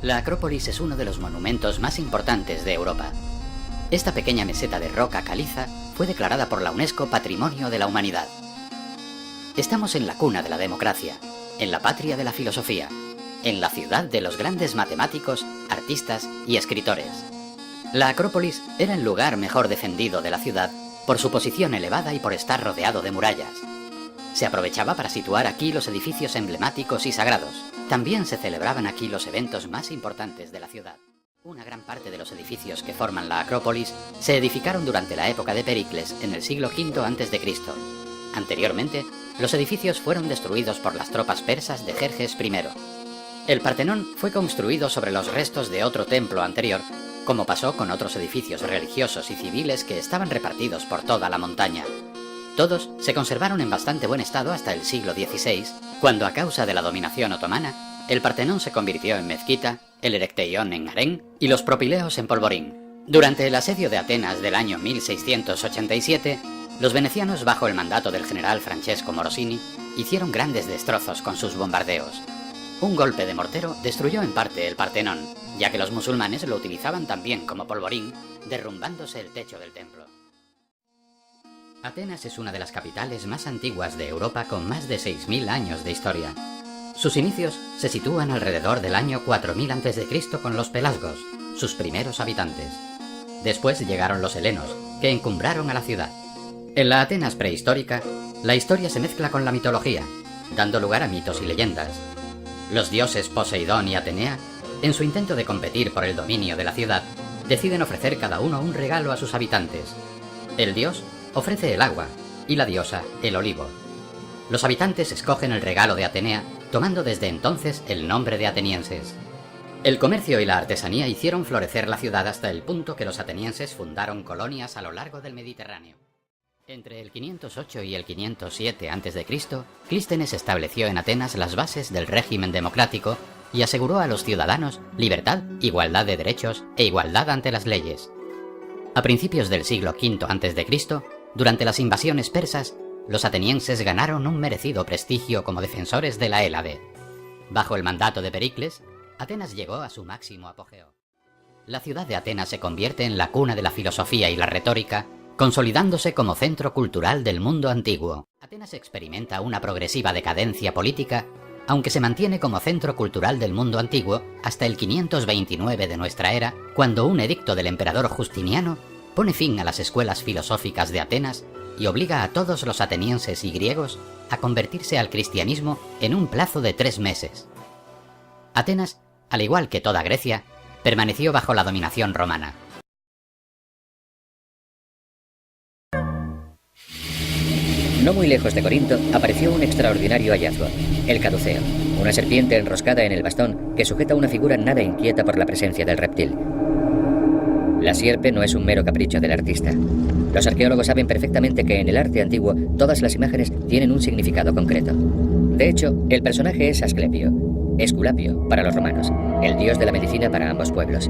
La Acrópolis es uno de los monumentos más importantes de Europa. Esta pequeña meseta de roca caliza fue declarada por la UNESCO Patrimonio de la Humanidad. Estamos en la cuna de la democracia, en la patria de la filosofía, en la ciudad de los grandes matemáticos, artistas y escritores. La Acrópolis era el lugar mejor defendido de la ciudad por su posición elevada y por estar rodeado de murallas. Se aprovechaba para situar aquí los edificios emblemáticos y sagrados. También se celebraban aquí los eventos más importantes de la ciudad. Una gran parte de los edificios que forman la Acrópolis se edificaron durante la época de Pericles en el siglo V a.C. Anteriormente, los edificios fueron destruidos por las tropas persas de Jerjes I. El Partenón fue construido sobre los restos de otro templo anterior, como pasó con otros edificios religiosos y civiles que estaban repartidos por toda la montaña. Todos se conservaron en bastante buen estado hasta el siglo XVI, cuando a causa de la dominación otomana, el Partenón se convirtió en mezquita, el Erecteión en harén y los propileos en polvorín. Durante el asedio de Atenas del año 1687, los venecianos, bajo el mandato del general Francesco Morosini, hicieron grandes destrozos con sus bombardeos. Un golpe de mortero destruyó en parte el Partenón, ya que los musulmanes lo utilizaban también como polvorín, derrumbándose el techo del templo. Atenas es una de las capitales más antiguas de Europa con más de 6.000 años de historia. Sus inicios se sitúan alrededor del año 4000 a.C. con los pelasgos, sus primeros habitantes. Después llegaron los helenos, que encumbraron a la ciudad. En la Atenas prehistórica, la historia se mezcla con la mitología, dando lugar a mitos y leyendas. Los dioses Poseidón y Atenea, en su intento de competir por el dominio de la ciudad, deciden ofrecer cada uno un regalo a sus habitantes. El dios ofrece el agua y la diosa el olivo. Los habitantes escogen el regalo de Atenea, tomando desde entonces el nombre de atenienses. El comercio y la artesanía hicieron florecer la ciudad hasta el punto que los atenienses fundaron colonias a lo largo del Mediterráneo. Entre el 508 y el 507 a.C., Clístenes estableció en Atenas las bases del régimen democrático y aseguró a los ciudadanos libertad, igualdad de derechos e igualdad ante las leyes. A principios del siglo V a.C., durante las invasiones persas, los atenienses ganaron un merecido prestigio como defensores de la Hélade. Bajo el mandato de Pericles, Atenas llegó a su máximo apogeo. La ciudad de Atenas se convierte en la cuna de la filosofía y la retórica, consolidándose como centro cultural del mundo antiguo. Atenas experimenta una progresiva decadencia política, aunque se mantiene como centro cultural del mundo antiguo hasta el 529 de nuestra era, cuando un edicto del emperador Justiniano pone fin a las escuelas filosóficas de Atenas y obliga a todos los atenienses y griegos a convertirse al cristianismo en un plazo de 3 meses. Atenas, al igual que toda Grecia, permaneció bajo la dominación romana. No muy lejos de Corinto apareció un extraordinario hallazgo, el caduceo, una serpiente enroscada en el bastón que sujeta una figura nada inquieta por la presencia del reptil. La sierpe no es un mero capricho del artista. Los arqueólogos saben perfectamente que en el arte antiguo todas las imágenes tienen un significado concreto. De hecho, el personaje es Asclepio, Esculapio para los romanos, el dios de la medicina para ambos pueblos.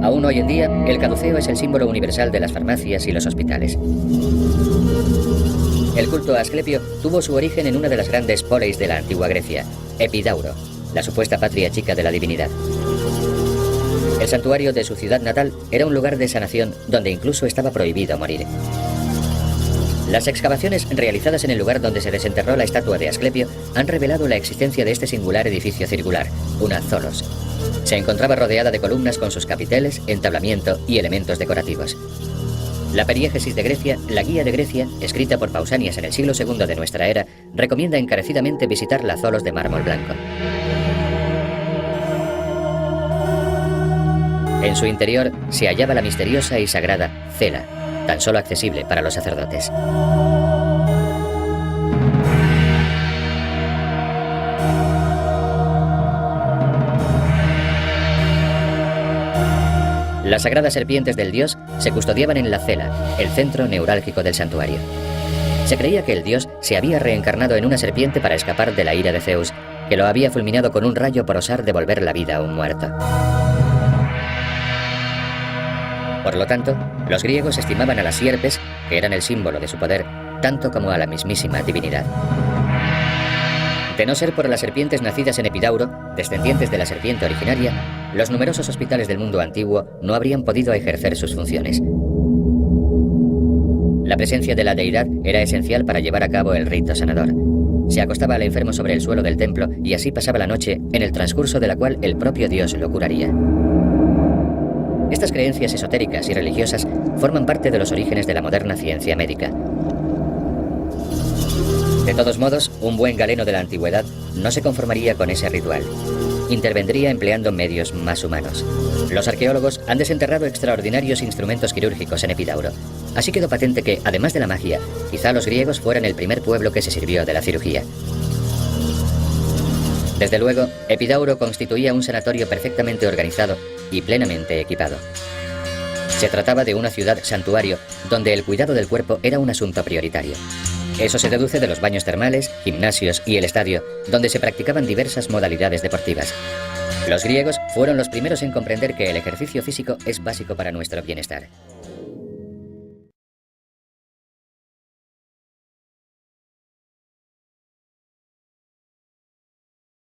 Aún hoy en día, el caduceo es el símbolo universal de las farmacias y los hospitales. El culto a Asclepio tuvo su origen en una de las grandes poleis de la antigua Grecia, Epidauro, la supuesta patria chica de la divinidad. El santuario de su ciudad natal era un lugar de sanación donde incluso estaba prohibido morir. Las excavaciones realizadas en el lugar donde se desenterró la estatua de Asclepio han revelado la existencia de este singular edificio circular, una zolos. Se encontraba rodeada de columnas con sus capiteles, entablamiento y elementos decorativos. La Periégesis de Grecia, la Guía de Grecia, escrita por Pausanias en el siglo II de nuestra era, recomienda encarecidamente visitar la zolos de mármol blanco. En su interior se hallaba la misteriosa y sagrada cela, tan solo accesible para los sacerdotes. Las sagradas serpientes del dios se custodiaban en la cela, el centro neurálgico del santuario. Se creía que el dios se había reencarnado en una serpiente para escapar de la ira de Zeus, que lo había fulminado con un rayo por osar devolver la vida a un muerto. Por lo tanto, los griegos estimaban a las sierpes, que eran el símbolo de su poder, tanto como a la mismísima divinidad. De no ser por las serpientes nacidas en Epidauro, descendientes de la serpiente originaria, los numerosos hospitales del mundo antiguo no habrían podido ejercer sus funciones. La presencia de la deidad era esencial para llevar a cabo el rito sanador. Se acostaba al enfermo sobre el suelo del templo y así pasaba la noche, en el transcurso de la cual el propio Dios lo curaría. Estas creencias esotéricas y religiosas forman parte de los orígenes de la moderna ciencia médica. De todos modos, un buen galeno de la antigüedad no se conformaría con ese ritual. Intervendría empleando medios más humanos. Los arqueólogos han desenterrado extraordinarios instrumentos quirúrgicos en Epidauro. Así quedó patente que, además de la magia, quizá los griegos fueran el primer pueblo que se sirvió de la cirugía. Desde luego, Epidauro constituía un sanatorio perfectamente organizado y plenamente equipado. Se trataba de una ciudad santuario donde el cuidado del cuerpo era un asunto prioritario. Eso se deduce de los baños termales, gimnasios y el estadio, donde se practicaban diversas modalidades deportivas. Los griegos fueron los primeros en comprender que el ejercicio físico es básico para nuestro bienestar.